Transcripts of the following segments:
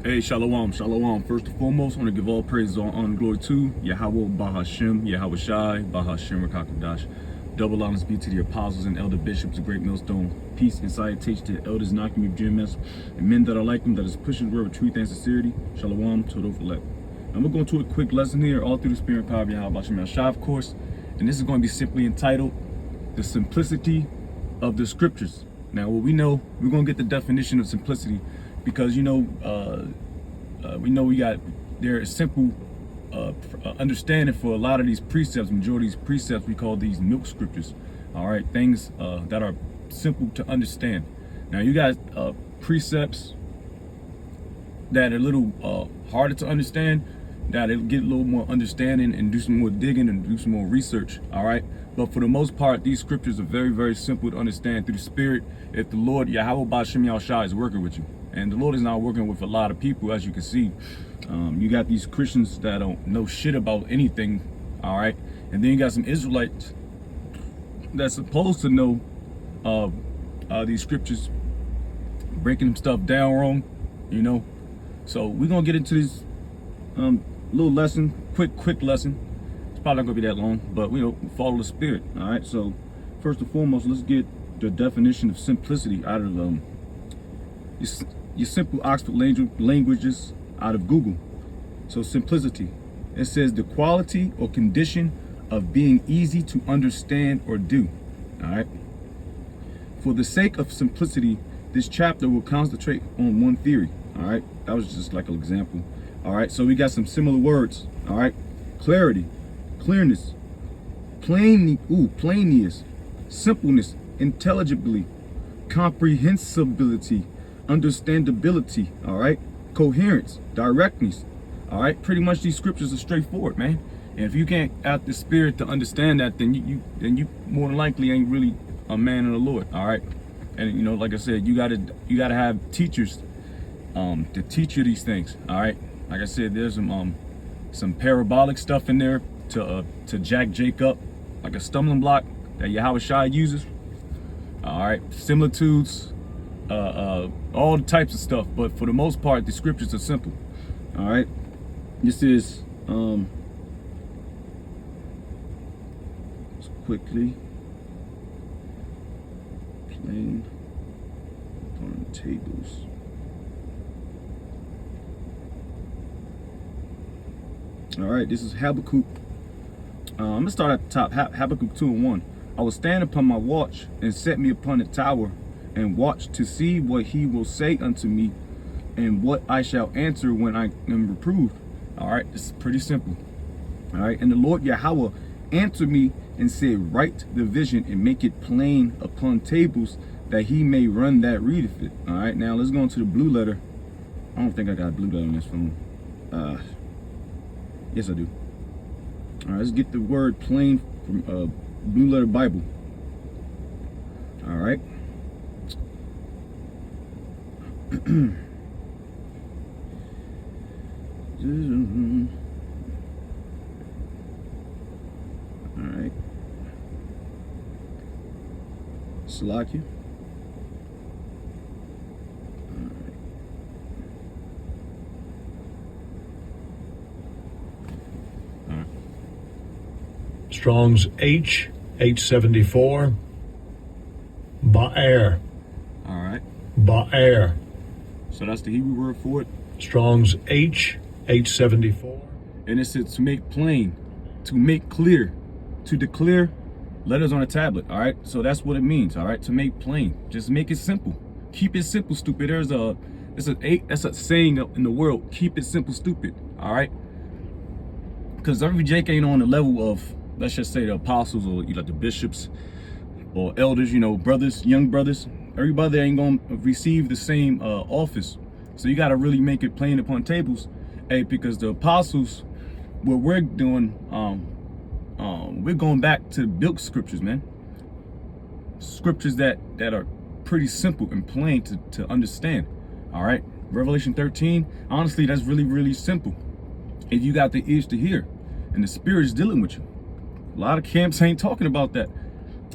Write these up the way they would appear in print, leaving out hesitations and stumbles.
Hey, shalom, shalom. First and foremost, I want to give all praise, all honor, and glory to Yahweh, Bahashem, Yahweh Shai, Bahashem, Rakakadash. Double honors be to the apostles and elder bishops of Great Millstone. Peace and salutation to the elders, knocking with GMS, and men that are like them, that is pushing the word with truth and sincerity. Shalom, Todov Elect. And we're going to a quick lesson here, all through the spirit and power of Yahweh, Bahashem, Shai, of course. And this is going to be simply entitled, The Simplicity of the Scriptures. Now, what we know, we're going to get the definition of simplicity, because we know there is simple understanding for a lot of these precepts. Majority of these precepts, we call these milk scriptures. All right, things that are simple to understand. Now you got precepts that are a little harder to understand, that it'll get a little more understanding and do some more digging and do some more research. All right, but for the most part, these scriptures are very, very simple to understand through the Spirit. If the Lord Yahweh Bashem Yahushua is working with you. And the Lord is not working with a lot of people, as you can see. You got these Christians that don't know shit about anything, all right? And then you got some Israelites that's supposed to know these scriptures, breaking them stuff down wrong, you know? So we're gonna get into this little lesson, quick lesson. It's probably not gonna be that long, but follow the Spirit, all right? So first and foremost, let's get the definition of simplicity out of your simple Oxford languages out of Google. So simplicity, it says the quality or condition of being easy to understand or do. All right. For the sake of simplicity, this chapter will concentrate on one theory. All right. That was just like an example. All right. So we got some similar words. All right. Clarity, clearness, plainness, simpleness, intelligibly, comprehensibility, understandability, all right, coherence, directness, all right. Pretty much these scriptures are straightforward, man. And if you can't have the Spirit to understand that, then you more than likely ain't really a man of the Lord, all right. And like I said, you gotta have teachers to teach you these things, all right. Like I said, there's some parabolic stuff in there to jack Jake up, like a stumbling block that Yahweh Shai uses, all right. Similitudes, all the types of stuff, but for the most part the scriptures are simple. All right, this is let's quickly plain upon tables. All right, this is Habakkuk. I'm gonna start at the top. Habakkuk 2:1. I will stand upon my watch and set me upon the tower, and watch to see what he will say unto me, and what I shall answer when I am reproved. All right, this is pretty simple. All right, and the Lord Yahweh answered me and said, write the vision and make it plain upon tables, that he may run that readeth it. All right, now let's go into the blue letter. I don't think I got a blue letter on this phone. Yes, I do. All right, let's get the word plain from Blue Letter Bible. All right. All right. Salakia. All right. All right. Strong's H874. Ba'er. All right. Ba'er. So that's the Hebrew word for it. Strong's H874. And it says to make plain, to make clear, to declare letters on a tablet. All right. So that's what it means. All right. To make plain. Just make it simple. Keep it simple, stupid. That's a saying in the world. Keep it simple, stupid. All right. Because every Jake ain't on the level of, let's just say, the apostles or the bishops or elders, brothers, young brothers. Everybody ain't gonna receive the same office. So you gotta really make it plain upon tables. Hey, because the apostles, what we're doing, we're going back to the milk scriptures, man. Scriptures that are pretty simple and plain to understand. All right. Revelation 13, honestly, that's really, really simple. If you got the ears to hear and the Spirit is dealing with you. A lot of camps ain't talking about that.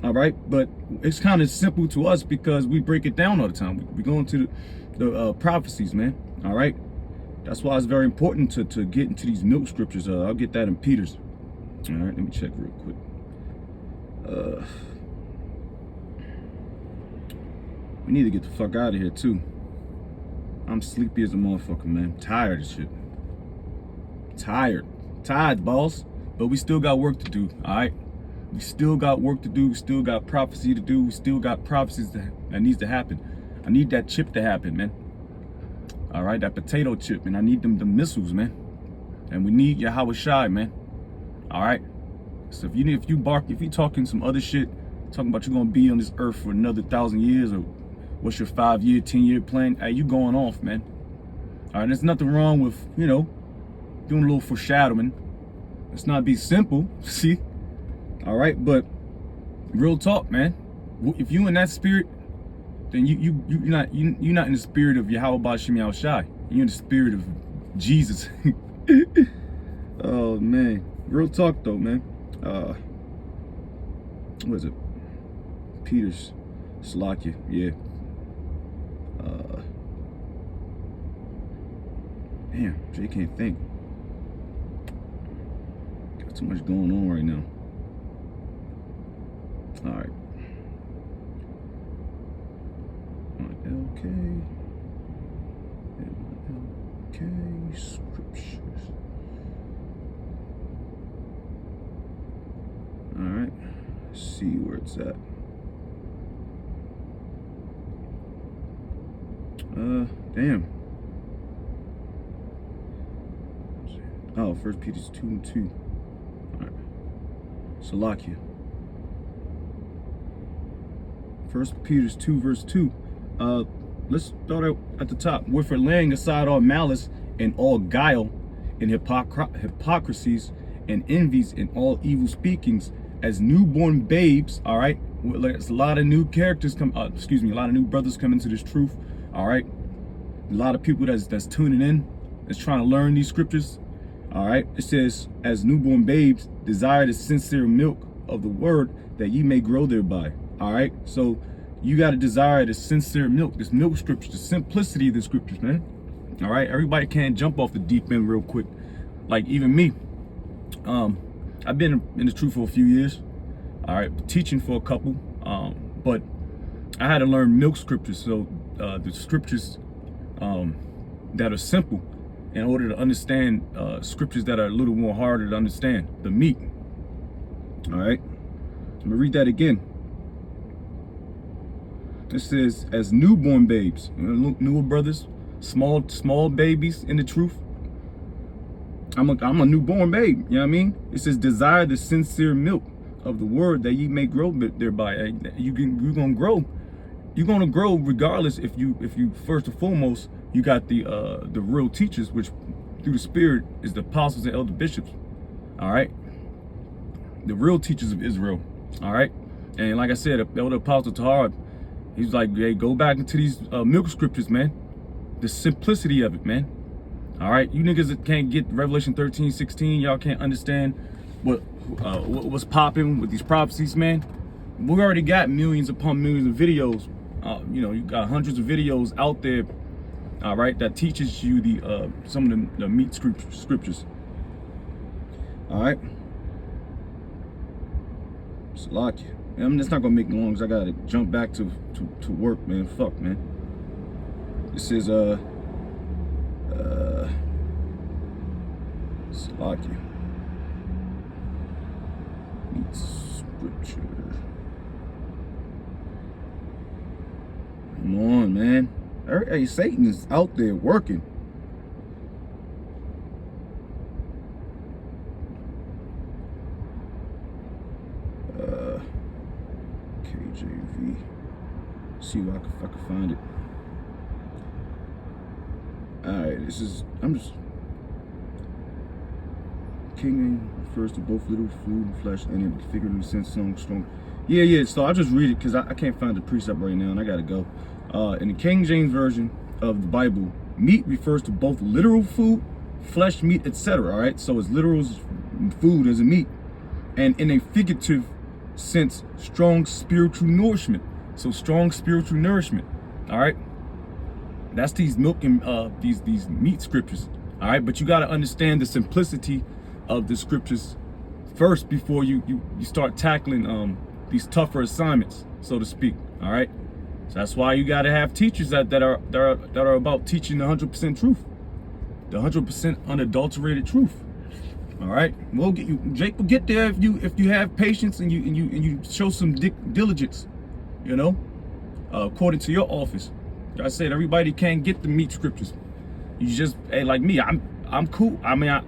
All right, but it's kind of simple to us because we break it down all the time. We go into the prophecies, man. All right, That's why it's very important to get into these milk scriptures. I'll get that in Peter's. All right, let me check real quick. We need to get the fuck out of here too. I'm sleepy as a motherfucker, man. Tired as shit. Tired, boss. But we still got work to do, all right? We still got work to do. We still got prophecy to do. We still got prophecies that needs to happen. I need that chip to happen, man. All right, that potato chip, man. I need the missiles, man. And we need Yahweh Shai, man. All right. So if you talking some other shit, talking about you're gonna be on this earth for another 1,000 years, or what's your 5-year, 10-year plan? Hey, you going off, man. All right, there's nothing wrong with, doing a little foreshadowing. Let's not be simple, see? All right, but real talk, man. If you in that spirit, then you're not in the spirit of Yahweh Ba'Shem Yahweh Shai. You're in the spirit of Jesus. Oh man, real talk though, man. What is it? Peter's Salakia, yeah. Damn, Jay can't think. Got too much going on right now. All right. MLK scriptures. All right. Let's see where it's at. Damn. Oh, 1 Peter 2:2. All right. Salakia. 1 Peter 2 verse 2. Let's start out at the top. Wherefore, laying aside all malice and all guile and hypocrisies and envies and all evil speakings, as newborn babes. All right, there's a lot of new characters come. A lot of new brothers come into this truth. All right, a lot of people that's tuning in, that's trying to learn these scriptures. All right, it says, as newborn babes, desire the sincere milk of the word, that ye may grow thereby. All right, so you got to desire the sincere milk, this milk scripture, the simplicity of the scriptures, man. All right, everybody can't jump off the deep end real quick. Like even me, I've been in the truth for a few years. All right, teaching for a couple, but I had to learn milk scriptures. So the scriptures that are simple, in order to understand scriptures that are a little more harder to understand, the meat. All right, I'm gonna read that again. It says, as newborn babes, newer brothers, small babies in the truth. I'm a newborn babe, you know what I mean? It says, desire the sincere milk of the word, that ye may grow thereby. You're gonna grow. You're gonna grow regardless if you first and foremost, you got the real teachers, which through the spirit is the apostles and elder bishops. All right, the real teachers of Israel. All right, and like I said, Elder Apostle Tahar, he's like, hey, go back into these milk scriptures, man. The simplicity of it, man. All right, you niggas that can't get Revelation 13:16, y'all can't understand what's popping with these prophecies, man. We already got millions upon millions of videos. You got hundreds of videos out there, all right, that teaches you the some of the meat scriptures. All right, Salakia. I'm just not gonna make it long because I gotta jump back to work, man. Fuck, man. This is Salakia. Meat scripture. Come on, man. Hey, Satan is out there working. KJV. See if I can find it. Alright, I'm just King refers to both literal food and flesh, and in figurative sense, strong. Yeah. So I'll just read it because I can't find the precept right now, and I gotta go. In the King James version of the Bible, meat refers to both literal food, flesh, meat, etc. All right, so as literal as food as a meat, and in a figurative sense, strong spiritual nourishment. So strong spiritual nourishment. All right, That's these milk and these meat scriptures. All right, but you got to understand the simplicity of the scriptures first before you start tackling these tougher assignments, so to speak. All right, so that's why you got to have teachers that are about teaching the 100% truth, the 100% unadulterated truth. All right, we'll get you. Jake will get there if you have patience and you show some diligence, you know, according to your office. Like I said, everybody can't get the meat scriptures. You just, hey, like me, I'm cool. I mean, I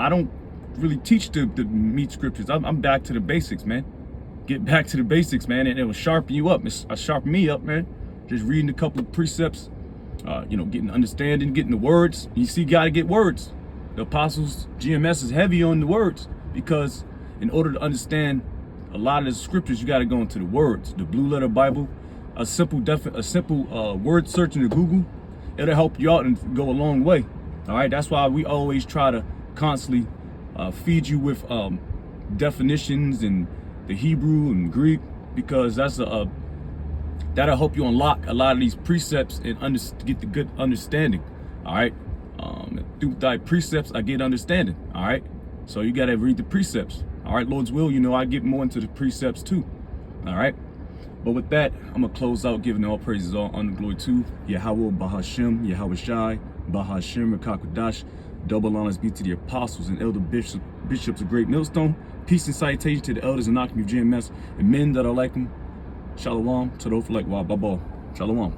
don't really teach the meat scriptures. I'm back to the basics, man. Get back to the basics, man, and it will sharpen you up. It sharpen me up, man. Just reading a couple of precepts, you know, getting understanding, getting the words. You see, got to get words. The Apostles GMS is heavy on the words because in order to understand a lot of the scriptures, you got to go into the words. The Blue Letter Bible, a simple word search into Google, it'll help you out and go a long way. All right, that's why we always try to constantly feed you with definitions in the Hebrew and Greek, because that's that'll help you unlock a lot of these precepts and get the good understanding. All right, through thy precepts I get understanding. All right, so you got to read the precepts. All right, Lord's will, you know, I get more into the precepts too. All right, but with that, I'm gonna close out giving all praises, all honor, glory to Yahweh Bahashem, Yahweh Shai, Bahashem Rakakwadash. Double honors be to the apostles and elder bishops of Great Millstone. Peace and salutation to the elders and Akim of GMS and men that are like them. Shalom, Tadofalek Wa Babo. Shalom.